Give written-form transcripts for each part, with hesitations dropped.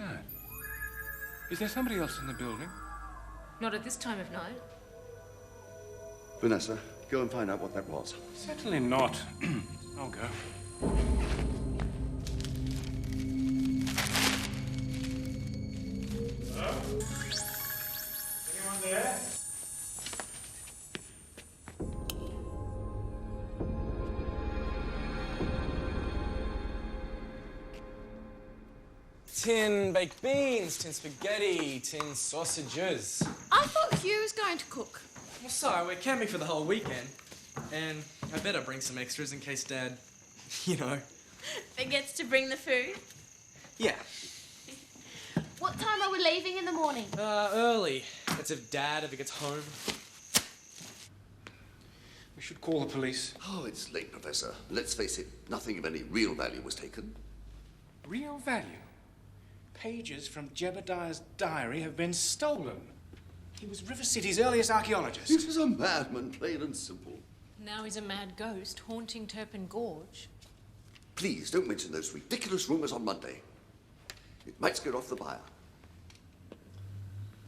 that? Is there somebody else in the building? Not at this time of night. Vanessa, go and find out what that was. Certainly not. I'll go. Hello? Anyone there? Tin baked beans, tin spaghetti, tin sausages. I thought Hugh was going to cook. Well, sorry, we're camping for the whole weekend. And I better bring some extras in case Dad, you know. Forgets to bring the food. Yeah. What time are we leaving in the morning? Early. That's if Dad ever gets home. We should call the police. Oh, it's late, Professor. Let's face it, nothing of any real value was taken. Real value? Pages from Jebediah's diary have been stolen. He was River City's earliest archaeologist. He was a madman, plain and simple. Now he's a mad ghost haunting Turpin Gorge. Please don't mention those ridiculous rumours on Monday. It might scare off the buyer.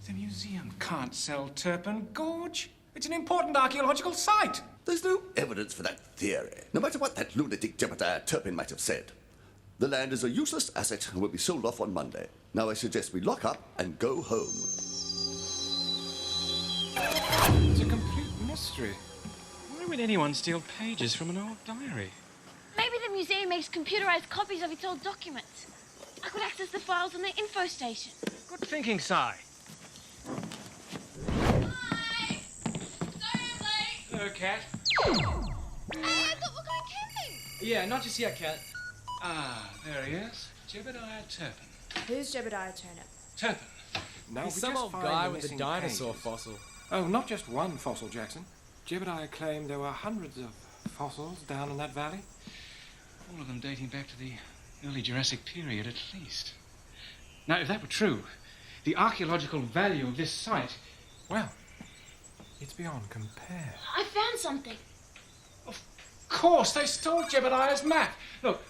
The museum can't sell Turpin Gorge. It's an important archaeological site. There's no evidence for that theory, no matter what that lunatic Jebediah Turpin might have said. The land is a useless asset and will be sold off on Monday. Now I suggest we lock up and go home. It's a complete mystery. Why would anyone steal pages from an old diary? Maybe the museum makes computerized copies of its old documents. I could access the files on the info station. Good thinking, Cy. Hi! Sorry I'm late. Hello, Cat. Hey, I thought we were going camping. Yeah, not just yet, Cat. Ah, there he is. Jebediah Turpin. Who's Jebediah Turner? Turpin. Now, He's some old guy with a dinosaur fossil. Oh, not just one fossil, Jackson. Jebediah claimed there were hundreds of fossils down in that valley. All of them dating back to the early Jurassic period, at least. Now, if that were true, the archaeological value of this site, well, it's beyond compare. I found something. Of course, they stole Jebediah's map. Look,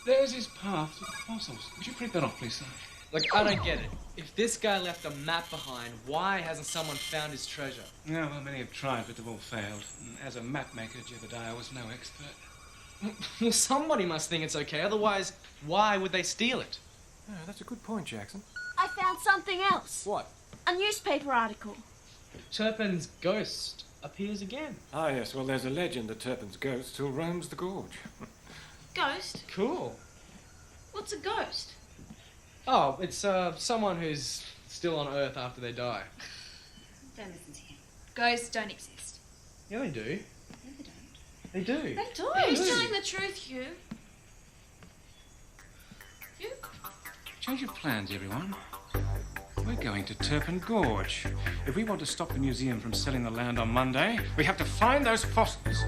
there's his path to the fossils. Would you print that off, please, sir? Look, I don't get it. If this guy left a map behind, why hasn't someone found his treasure? Yeah, well, many have tried, but they've all failed. And as a map maker, Jebediah was no expert. Well, somebody must think it's okay. Otherwise, why would they steal it? Yeah, that's a good point, Jackson. I found something else. What? A newspaper article. Turpin's ghost appears again. Ah, yes, well, there's a legend that Turpin's ghost still roams the gorge. Ghost? Cool. What's a ghost? Oh, it's someone who's still on Earth after they die. Don't listen to him. Ghosts don't exist. Yeah, they do. No, they don't. They do. They do. They He's do. telling the truth, Hugh. Hugh? Change of plans, everyone. We're going to Turpin Gorge. If we want to stop the museum from selling the land on Monday, we have to find those fossils.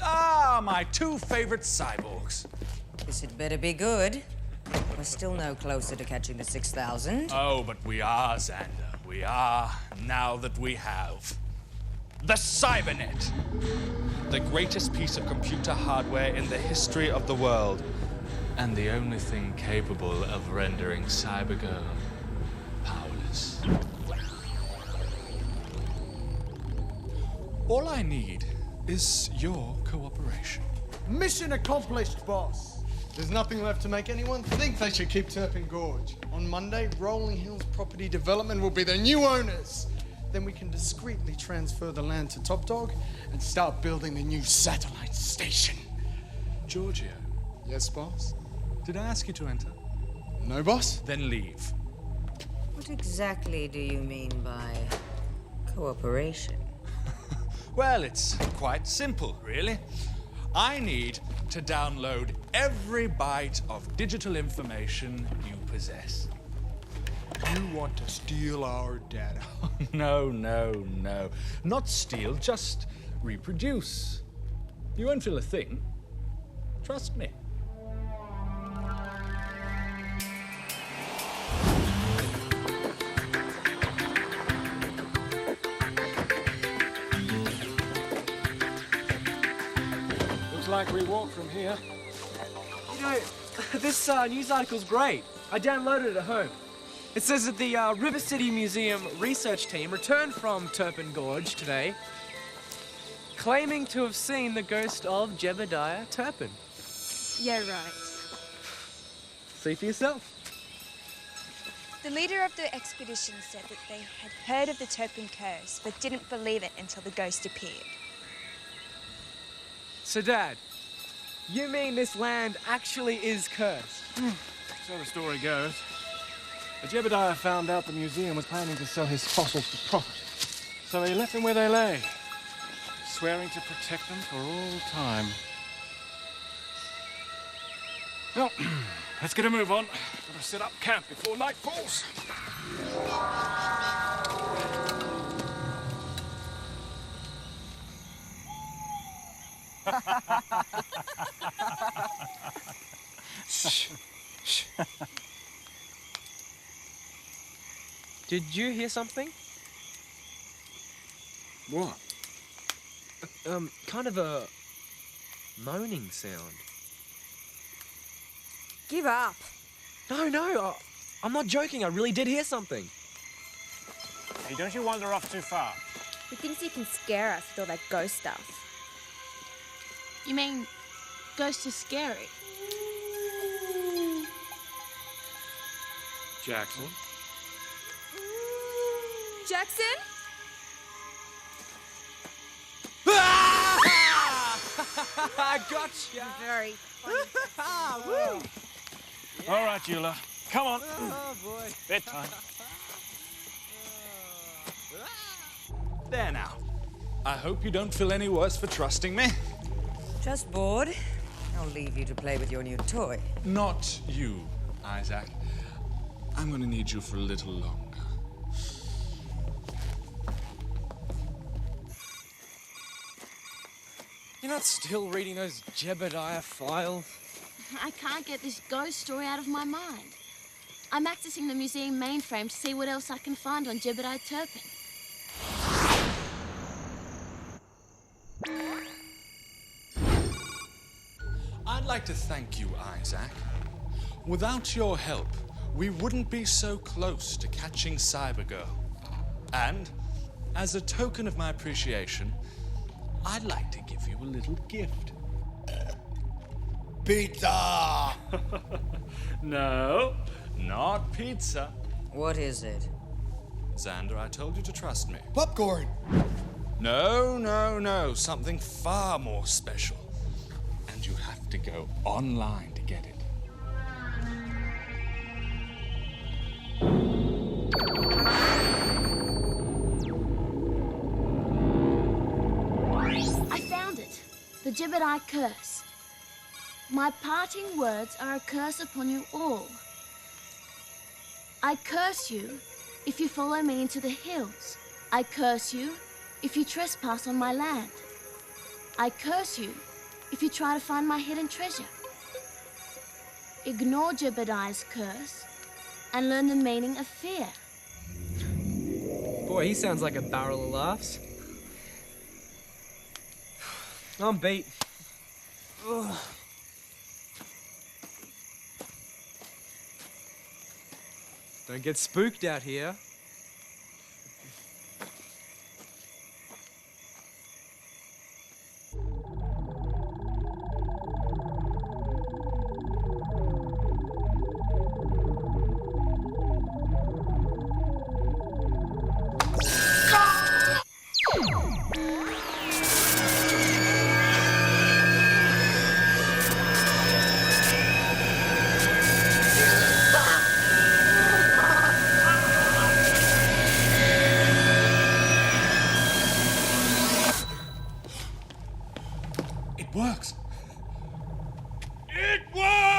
Ah, my two favorite cyborgs. This had better be good. We're still no closer to catching the 6,000. Oh, but we are, Xander. We are, now that we have the Cybernet. The greatest piece of computer hardware in the history of the world. And the only thing capable of rendering Cybergirl powerless. All I need is your cooperation. Mission accomplished, boss. There's nothing left to make anyone think they should keep Turpin Gorge. On Monday, Rolling Hills Property Development will be the new owners. Then we can discreetly transfer the land to Top Dog and start building the new satellite station. Giorgio, Yes, boss? did I ask you to enter? No, boss? Then leave. What exactly do you mean by cooperation? Well, it's quite simple, really. I need to download every byte of digital information you possess. You want to steal our data? No, no, no. Not steal, just reproduce. You won't feel a thing. Trust me. Looks like we walk from here. know, this news article's great. I downloaded it at home. It says that the River City Museum research team returned from Turpin Gorge today, claiming to have seen the ghost of Jebediah Turpin. Yeah, right. See for yourself. The leader of the expedition said that they had heard of the Turpin curse, but didn't believe it until the ghost appeared. So, Dad, you mean this land actually is cursed? So the story goes. But Jebediah found out the museum was planning to sell his fossils for profit. So he left them where they lay, swearing to protect them for all time. Well, let's get a move on. Gotta set up camp before night falls. Did you hear something? What? Kind of a moaning sound. Give up. No, I'm not joking. I really did hear something. Hey, don't you wander off too far. He thinks he can scare us with all that ghost stuff. You mean ghosts are scary? Jackson? Jackson? I gotcha. Very funny. Woo! All right, Eula. Come on. Oh, boy. Bedtime. There now. I hope you don't feel any worse for trusting me. Just bored? I'll leave you to play with your new toy. Not you, Isaac. I'm going to need you for a little longer. You're not still reading those Jebediah files? I can't get this ghost story out of my mind. I'm accessing the museum mainframe to see what else I can find on Jebediah Turpin. I'd like to thank you, Isaac. Without your help, we wouldn't be so close to catching Cybergirl. And, as a token of my appreciation, I'd like to give you a little gift. Pizza! No, not pizza. What is it? Xander, I told you to trust me. Popcorn. No. Something far more special. And you have to go online to get it. I found it. The Jebediah curse. My parting words are a curse upon you all. I curse you if you follow me into the hills. I curse you if you trespass on my land. I curse you if you try to find my hidden treasure. Ignore Jebediah's curse and learn the meaning of fear. Boy, he sounds like a barrel of laughs. I'm beat. Ugh. Don't get spooked out here. It works. It works!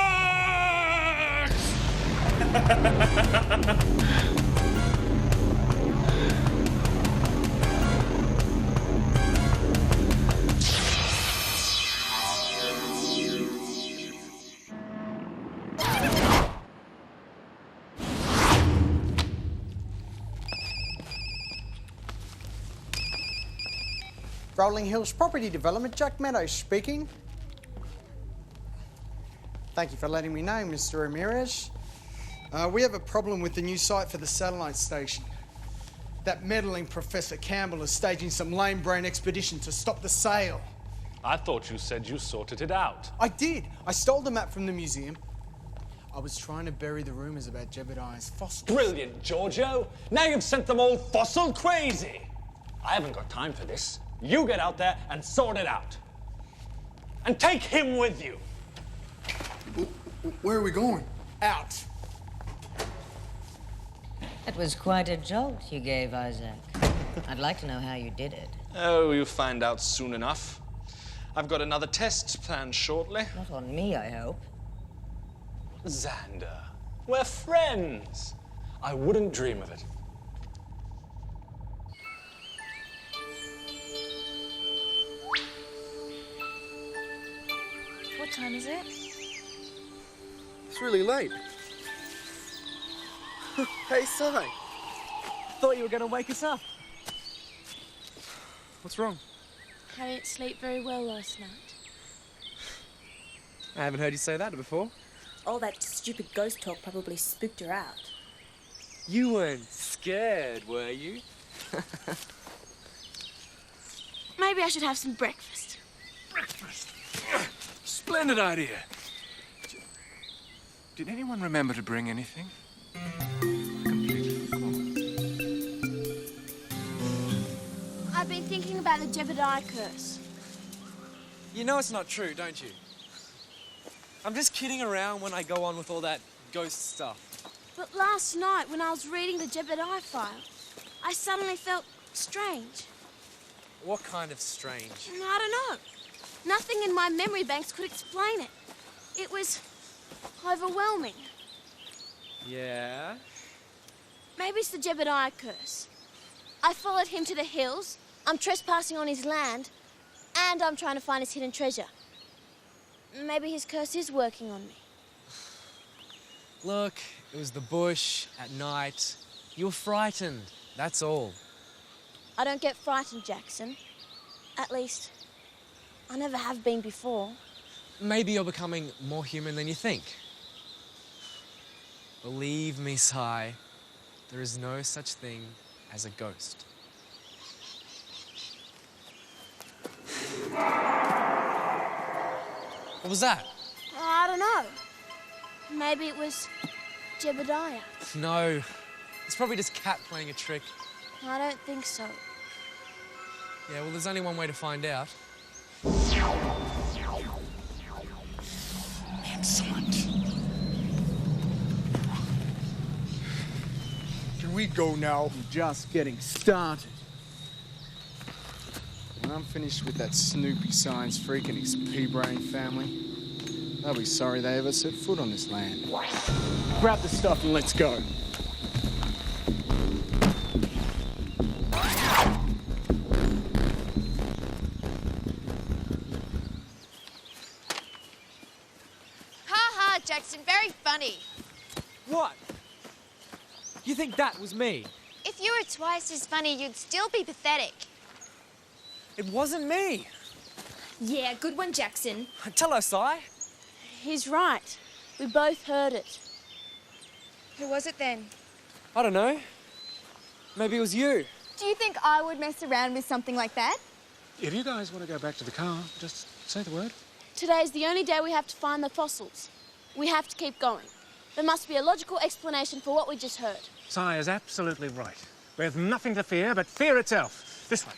Rolling Hills Property Development, Jack Meadows speaking. Thank you for letting me know, Mr. Ramirez. We have a problem with the new site for the satellite station. That meddling Professor Campbell is staging some lame-brain expedition to stop the sale. I thought you said you sorted it out. I did. I stole the map from the museum. I was trying to bury the rumours about Jebediah's fossils. Brilliant, Giorgio. Now you've sent them all fossil crazy. I haven't got time for this. You get out there and sort it out. And take him with you. Where are we going? Out. That was quite a jolt you gave, Isaac. I'd like to know how you did it. Oh, you'll find out soon enough. I've got another test planned shortly. Not on me, I hope. Xander, we're friends. I wouldn't dream of it. What time is it? It's really late. Hey, Si. Thought you were going to wake us up. What's wrong? I didn't sleep very well last night. I haven't heard you say that before. All that stupid ghost talk probably spooked her out. You weren't scared, were you? Maybe I should have some breakfast. Breakfast? Splendid idea. Did anyone remember to bring anything? I've been thinking about the Jebediah curse. You know it's not true, don't you? I'm just kidding around when I go on with all that ghost stuff. But last night, when I was reading the Jebediah file, I suddenly felt strange. What kind of strange? I don't know. Nothing in my memory banks could explain it. It was overwhelming. Yeah? Maybe it's the Jebediah curse. I followed him to the hills, I'm trespassing on his land, and I'm trying to find his hidden treasure. Maybe his curse is working on me. Look, it was the bush at night. You were frightened, that's all. I don't get frightened, Jackson. At least, I never have been before. Maybe you're becoming more human than you think. Believe me, Si, there is no such thing as a ghost. What was that? I don't know. Maybe it was Jebediah. No, it's probably just Cat playing a trick. I don't think so. Yeah, well, there's only one way to find out. Excellent. Can we go now? We're just getting started. When I'm finished with that Snoopy science freak and his pea-brain family, they'll be sorry they ever set foot on this land. Grab the stuff and let's go. Ha, Jackson, very funny. What? You think that was me? If you were twice as funny, you'd still be pathetic. It wasn't me. Yeah, good one, Jackson. Tell her, Si. He's right. We both heard it. Who was it then? I don't know. Maybe it was you. Do you think I would mess around with something like that? If you guys want to go back to the car, just say the word. Today's the only day we have to find the fossils. We have to keep going. There must be a logical explanation for what we just heard. Si is absolutely right. We have nothing to fear but fear itself. This way.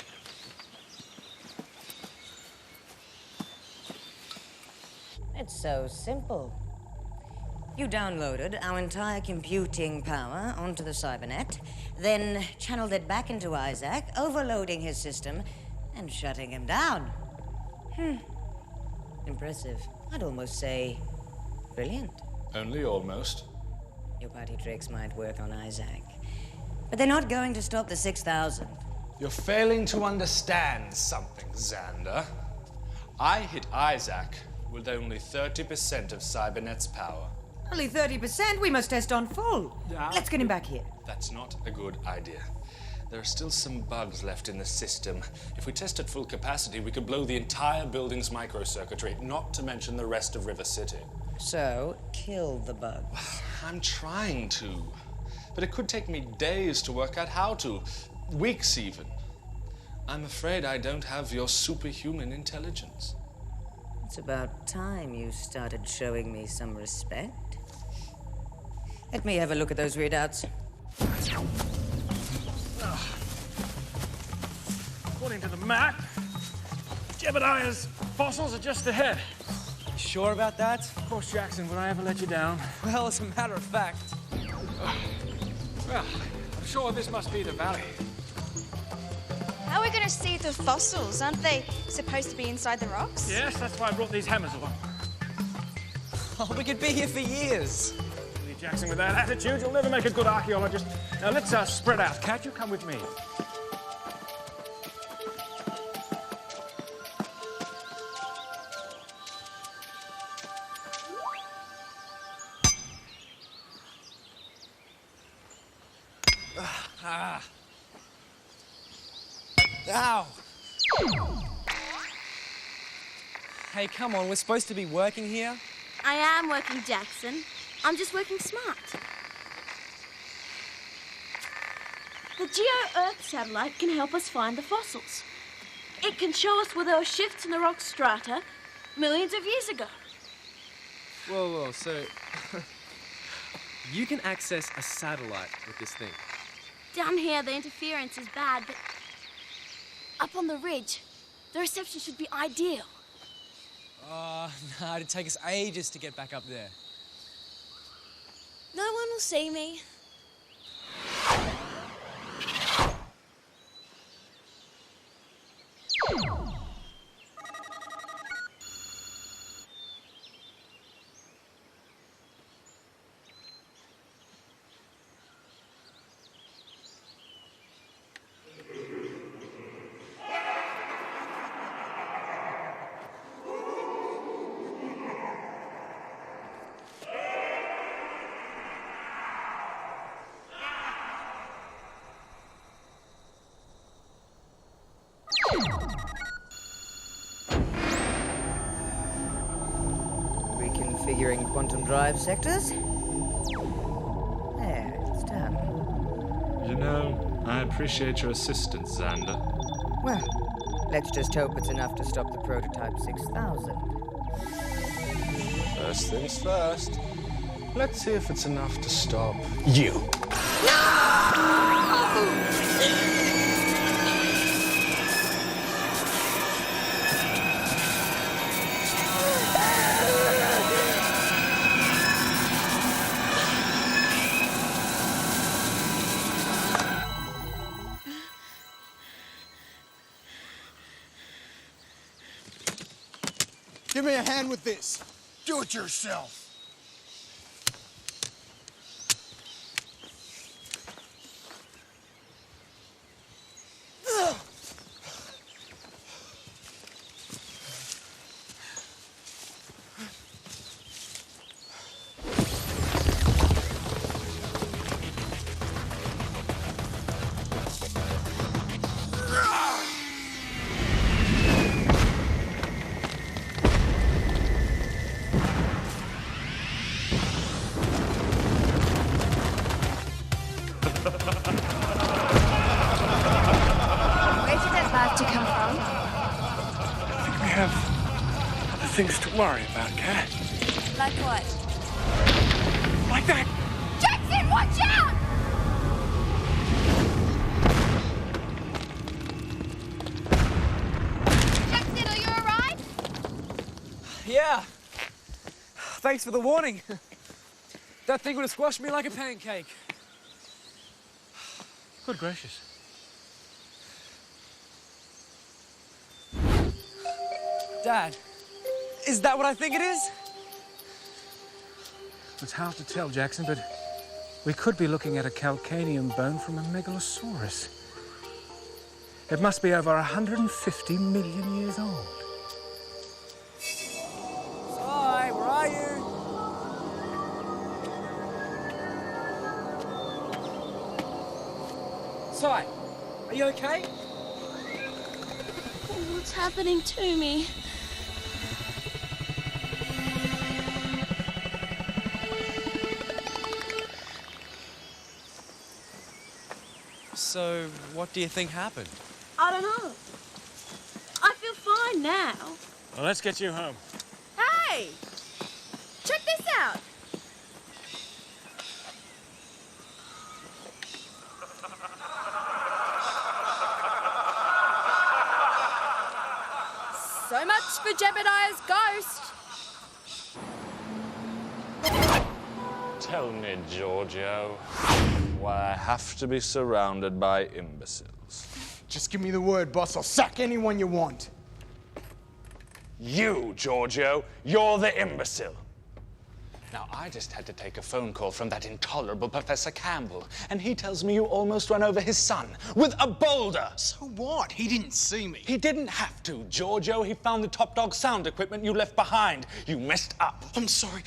It's so simple. You downloaded our entire computing power onto the Cybernet, then channeled it back into Isaac, overloading his system and shutting him down. Impressive. I'd almost say brilliant. Only almost. Your party tricks might work on Isaac, but they're not going to stop the 6,000. You're failing to understand something, Xander. I hit Isaac with only 30% of Cybernet's power. Only 30%? We must test on full. Let's get him back here. That's not a good idea. There are still some bugs left in the system. If we test at full capacity, we could blow the entire building's microcircuitry, not to mention the rest of River City. So, kill the bugs. I'm trying to. But it could take me days to work out how to. Weeks, even. I'm afraid I don't have your superhuman intelligence. It's about time you started showing me some respect. Let me have a look at those readouts. According to the map, Jebediah's fossils are just ahead. You sure about that? Of course, Jackson, would I ever let you down? Well, as a matter of fact. Well, I'm sure this must be the valley. How are we going to see the fossils? Aren't they supposed to be inside the rocks? Yes, that's why I brought these hammers along. Oh, we could be here for years. Billy Jackson, with that attitude, you'll never make a good archaeologist. Now, let's spread out. Cat, you come with me. Ow! Hey, come on, we're supposed to be working here. I am working, Jackson. I'm just working smart. The Geo-Earth satellite can help us find the fossils. It can show us where there were shifts in the rock strata millions of years ago. Whoa, so... you can access a satellite with this thing? Down here, the interference is bad, but up on the ridge, the reception should be ideal. No, it'd take us ages to get back up there. No one will see me. Reconfiguring quantum drive sectors. There, it's done. You know, I appreciate your assistance, Xander. Well, let's just hope it's enough to stop the prototype 6000. First things first. Let's see if it's enough to stop you. Give me a hand with this. Do it yourself. Things to worry about, Cat. Like what? Like that! Jackson, watch out! Jackson, are you all right? Yeah. Thanks for the warning. That thing would have squashed me like a pancake. Good gracious. Dad. Is that what I think it is? It's hard to tell, Jackson, but we could be looking at a calcaneum bone from a megalosaurus. It must be over 150 million years old. Hi, where are you? Sai, are you okay? What's happening to me? So, what do you think happened? I don't know. I feel fine now. Well, let's get you home. Hey! Check this out. So much for Jebediah's ghost. Tell me, Giorgio, why I have to be surrounded by imbeciles. Just give me the word, boss. I'll sack anyone you want. You, Giorgio, you're the imbecile. Now, I just had to take a phone call from that intolerable Professor Campbell, and he tells me you almost ran over his son with a boulder. So what? He didn't see me. He didn't have to, Giorgio. He found the Top Dog sound equipment you left behind. You messed up. I'm sorry.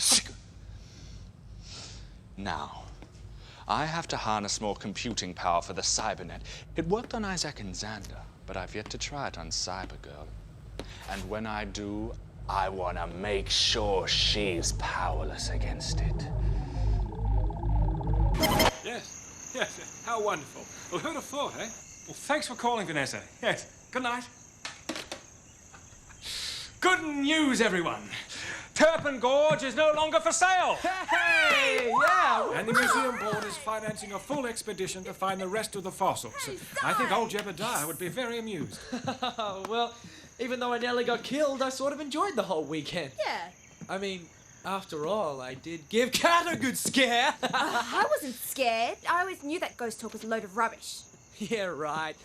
Now, I have to harness more computing power for the Cybernet. It worked on Isaac and Xander, but I've yet to try it on Cybergirl. And when I do, I want to make sure she's powerless against it. Yes, yes, how wonderful. Well, who'd have thought, eh? Well, thanks for calling, Vanessa. Yes, good night. Good news, everyone. Turpin Gorge is no longer for sale. Hey! Yeah! And the museum board is financing a full expedition to find the rest of the fossils. I think old Jebediah would be very amused. Well, even though I nearly got killed, I sort of enjoyed the whole weekend. Yeah. I mean, after all, I did give Kat a good scare. I wasn't scared. I always knew that ghost talk was a load of rubbish. Yeah, right.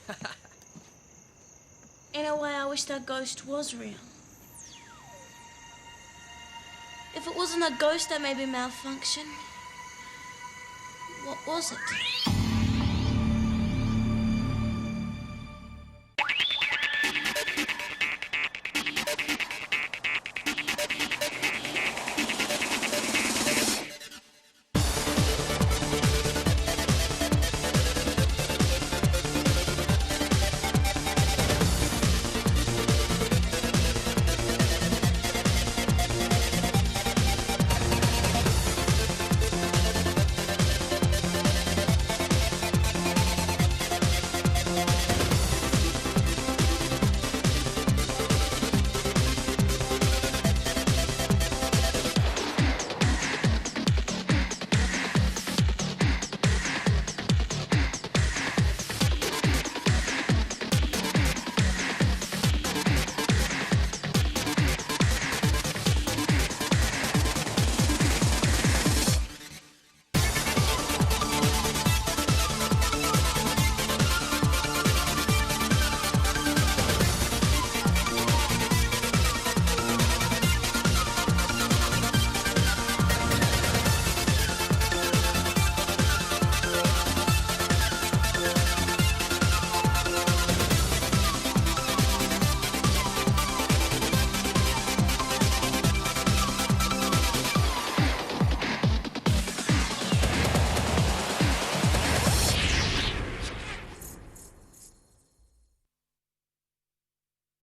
In a way, I wish that ghost was real. If it wasn't a ghost that made me malfunction, what was it?